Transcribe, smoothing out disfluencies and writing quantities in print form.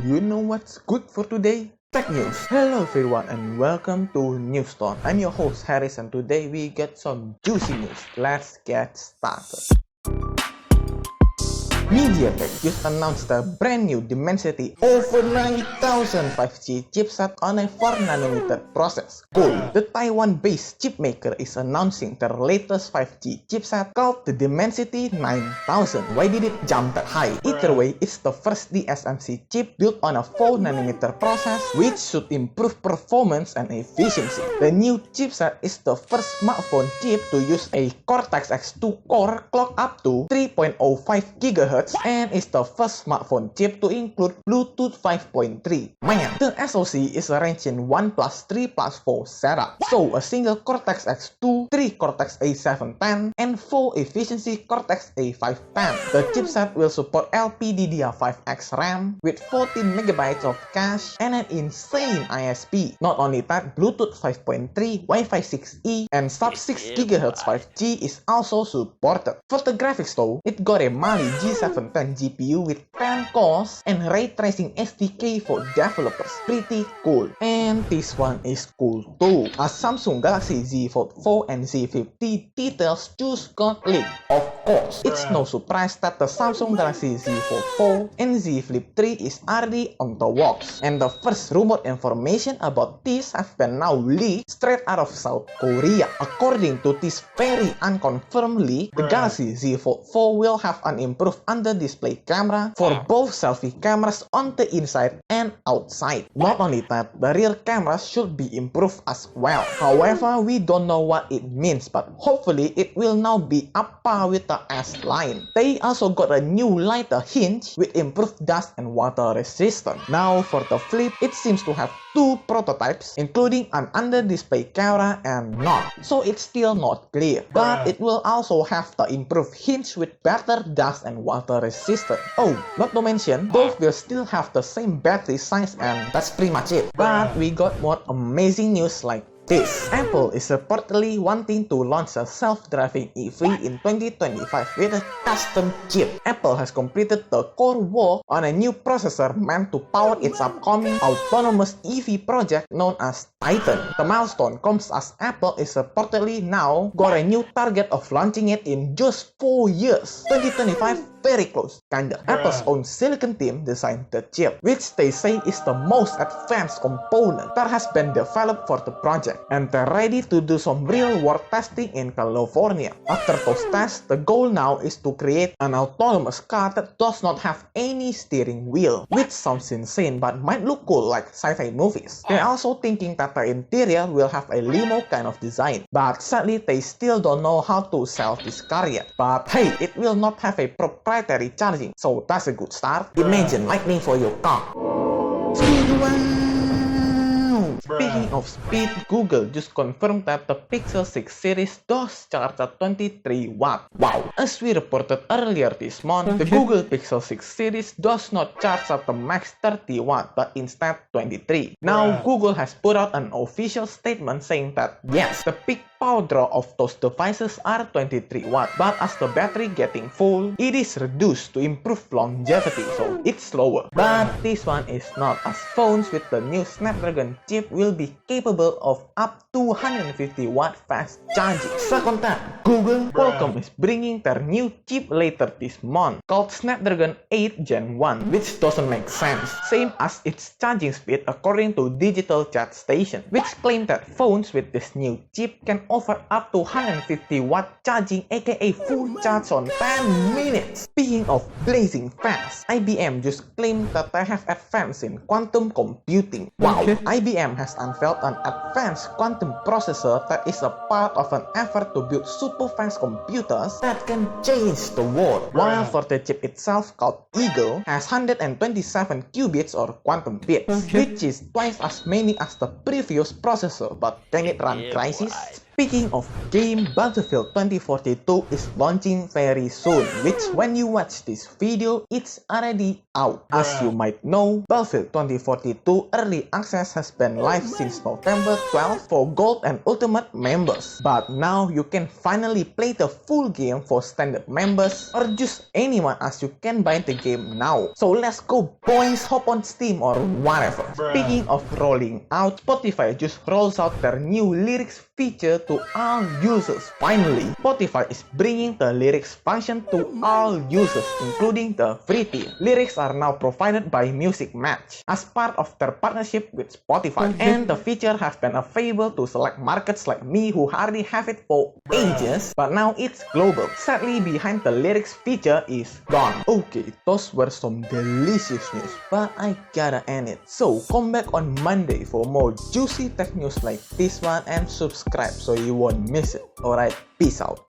you know what's good for today? Tech news. Hello everyone and welcome to Newston. I'm your host Harris and today we get some juicy news. Let's get started. MediaTek just announced a brand new Dimensity over 9000 5G chipset on a 4nm process. Cool. The Taiwan-based chipmaker is announcing their latest 5G chipset called the Dimensity 9000. Why did it jump that high? Either way, it's the first TSMC chip built on a 4nm process which should improve performance and efficiency. The new chipset is the first smartphone chip to use a Cortex-X2 core clocked up to 3.05 GHz and is the first smartphone chip to include Bluetooth 5.3. Man, the SoC is arranged in 1+3+4 setup. So a single Cortex-X2, 3 Cortex-A710, and 4 efficiency Cortex-A510. The chipset will support LPDDR5X RAM with 14MB of cache and an insane ISP. Not only that, Bluetooth 5.3, Wi-Fi 6E, and sub-6 GHz 5G is also supported. For the graphics though, it got a Mali G710 GPU with 10 cores and ray tracing SDK for developers. Pretty cool. And this one is cool too. A Samsung Galaxy Z Fold 4 and Z Flip 3 details just got leaked. Of course, it's no surprise that the Samsung Galaxy Z Fold 4 and Z Flip 3 is already on the works. And the first rumored information about this have been now leaked straight out of South Korea. According to this very unconfirmed leak, the Galaxy Z Fold 4 will have an improved under-display camera for both selfie cameras on the inside and outside. Not only that, the rear camera should be improved as well. However, we don't know what it means, but hopefully it will now be up par with the S line. They also got a new lighter hinge with improved dust and water resistance. Now for the Flip, it seems to have two prototypes, including an under-display camera and not. So it's still not clear, but it will also have the improved hinge with better dust and water resistance. Oh, not to mention, both will still have the same battery size and that's pretty much it. But we got more amazing news like this. Apple is reportedly wanting to launch a self-driving EV in 2025 with a custom chip. Apple has completed the core work on a new processor meant to power its upcoming autonomous EV project known as Titan. The milestone comes as Apple is reportedly now got a new target of launching it in just 4 years. 2025, very close, kinda. Apple's own silicon team designed the chip, which they say is the most advanced component that has been developed for the project, and they're ready to do some real-world testing in California. After those tests, the goal now is to create an autonomous car that does not have any steering wheel, which sounds insane but might look cool like sci-fi movies. They're also thinking that the interior will have a limo kind of design, but sadly they still don't know how to sell this car yet. But hey, it will not have a proprietary charging, so that's a good start. Imagine lightning for your car. Speaking of speed, Google just confirmed that the Pixel 6 series does charge at 23 watts. Wow! As we reported earlier this month, the Google Pixel 6 series does not charge at the max 30 watts, but instead 23. Now, Google has put out an official statement saying that yes, the peak power draw of those devices are 23 watts, but as the battery getting full, it is reduced to improve longevity, so it's slower. But this one is not, as phones with the new Snapdragon chip will be capable of up to 150 watt fast charging. Second that, Qualcomm is bringing their new chip later this month called Snapdragon 8 Gen 1, which doesn't make sense, same as its charging speed according to Digital Chat Station, which claim that phones with this new chip can offer up to 150 watt charging, aka full charge on 10 minutes. Speaking of blazing fast, IBM just claimed that they have advanced in quantum computing. Wow, IBM has unveiled an advanced quantum processor that is a part of an effort to build super fast computers that can change the world. While for the chip itself, called Eagle, has 127 qubits or quantum bits, which is twice as many as the previous processor. But can it run Crysis? Speaking of game, Battlefield 2042 is launching very soon, which when you watch this video, it's already out. As you might know, Battlefield 2042 Early Access has been live since November 12 for Gold and Ultimate members. But now you can finally play the full game for standard members or just anyone, as you can buy the game now. So let's go boys, hop on Steam or whatever. Speaking of rolling out, Spotify just rolls out their new lyrics feature to all users. Finally, Spotify is bringing the lyrics function to all users, including the free tier. Lyrics are now provided by Music Match as part of their partnership with Spotify, and the feature has been available to select markets like me who already have it for ages, but now it's global. Sadly, behind the lyrics feature is gone. Okay, those were some delicious news, but I gotta end it. So come back on Monday for more juicy tech news like this one and subscribe so you won't miss it. Alright, peace out.